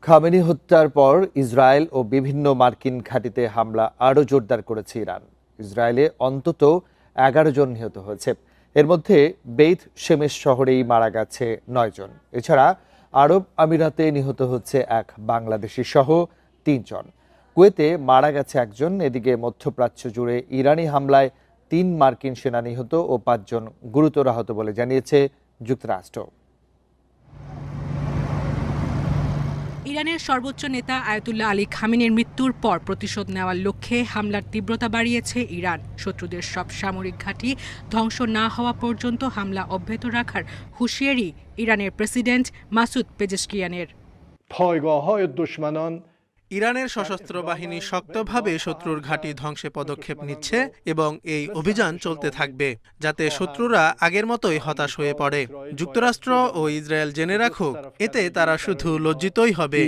Khamenei হত্যার পর Israel ও বিভিন্ন মার্কিন ঘাঁটিতে হামলা আরও জোরদার করেছে ইরান। ইসরায়েলে অন্তত 11 জন নিহত হয়েছে। এর মধ্যে বেইত শেমেশ শহরেই মারা গেছে 9 জন। এছাড়া আরব আমিরাতে নিহত হচ্ছে এক বাংলাদেশি সহ 3 জন। কুয়েতে মারা গেছে একজন। এদিকে মধ্যপ্রাচ্য জুড়ে ইরানি হামলায় 3 মার্কিন সেনা নিহত ও 5 জন গুরুতর আহত বলে জানিয়েছে যুক্তরাষ্ট্র। ইরানের সর্বোচ্চ নেতা আয়াতুল্লাহ আলী খামেনির মৃত্যুর পর প্রতিশোধ নেওয়ার লক্ষ্যে হামলার তীব্রতা বাড়িয়েছে ইরান। শত্রুদের সব সামরিক ঘাঁটি ধ্বংস না হওয়া পর্যন্ত হামলা অব্যাহত রাখার হুঁশিয়ারি ইরানের প্রেসিডেন্ট মাসুদ পেজেশকিয়ানের। ইরানের সশস্ত্র বাহিনী শক্তভাবে শত্রুর ঘাঁটি ধ্বংসে পদক্ষেপ নিচ্ছে এবং এই অভিযান চলতে থাকবে যাতে শত্রুরা আগের মতোই হতাশ হয়ে পড়ে। যুক্তরাষ্ট্র ও ইসরায়েল জেনে রাখুক, এতে তারা শুধু লজ্জিতই হবে।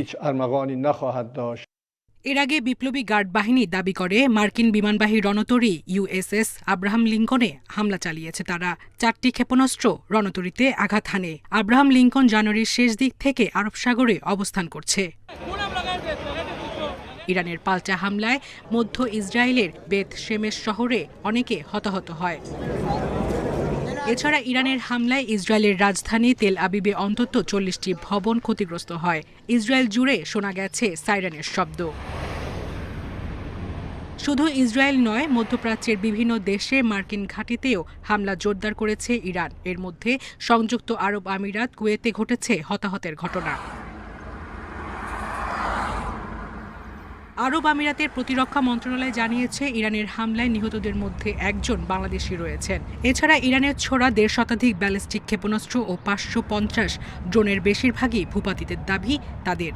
এর আগে বিপ্লবী গার্ড বাহিনী দাবি করে মার্কিন বিমানবাহী রণতরী ইউএসএস আব্রাহাম লিঙ্কনে হামলা চালিয়েছে তারা। 4টি ক্ষেপণাস্ত্র রণতরীতে আঘাত হানে। আব্রাহাম লিঙ্কন জানুয়ারির শেষ দিক থেকে আরব সাগরে অবস্থান করছে। ইরানের পাল্টা হামলায় মধ্য ইসরায়েলের বেত শেমেশ শহরে অনেকে হতাহত হয়। এছাড়া ইরানের হামলায় ইসরায়েলের রাজধানী তেল আবিবে অন্তত 40টি ভবন ক্ষতিগ্রস্ত হয়। ইসরায়েল জুড়ে শোনা গেছে সাইরেনের শব্দ। শুধু ইসরায়েল নয়, মধ্যপ্রাচ্যের বিভিন্ন দেশে মার্কিন ঘাঁটিতেও হামলা জোরদার করেছে ইরান। এর মধ্যে সংযুক্ত আরব আমিরাত, কুয়েতে ঘটেছে হতাহতের ঘটনা। আরব আমিরাতের প্রতিরক্ষা মন্ত্রণালয় জানিয়েছে ইরানের হামলায় নিহতদের মধ্যে একজন বাংলাদেশি রয়েছেন। এছাড়া ইরানের ছোড়া 1.5 শতাধিক ব্যালিস্টিক ক্ষেপণাস্ত্র ও 550 ড্রোনের বেশিরভাগই ভূপাতিতের দাবি তাদের।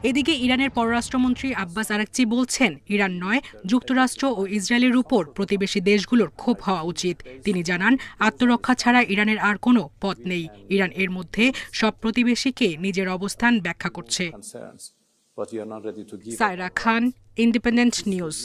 এদিকে ইরানের পররাষ্ট্রমন্ত্রী আব্বাস আরাকচি বলছেন, ইরান নয়, যুক্তরাষ্ট্র ও ইসরায়েলের উপর প্রতিবেশী দেশগুলোর ক্ষোভ হওয়া উচিত। তিনি জানান, আত্মরক্ষা ছাড়া ইরানের আর কোনো পথ নেই। ইরান এর মধ্যে সব প্রতিবেশীকে নিজের অবস্থান ব্যাখ্যা করছে। সায়রা খান, ইন্ডিপেন্ডেন্ট নিউজ।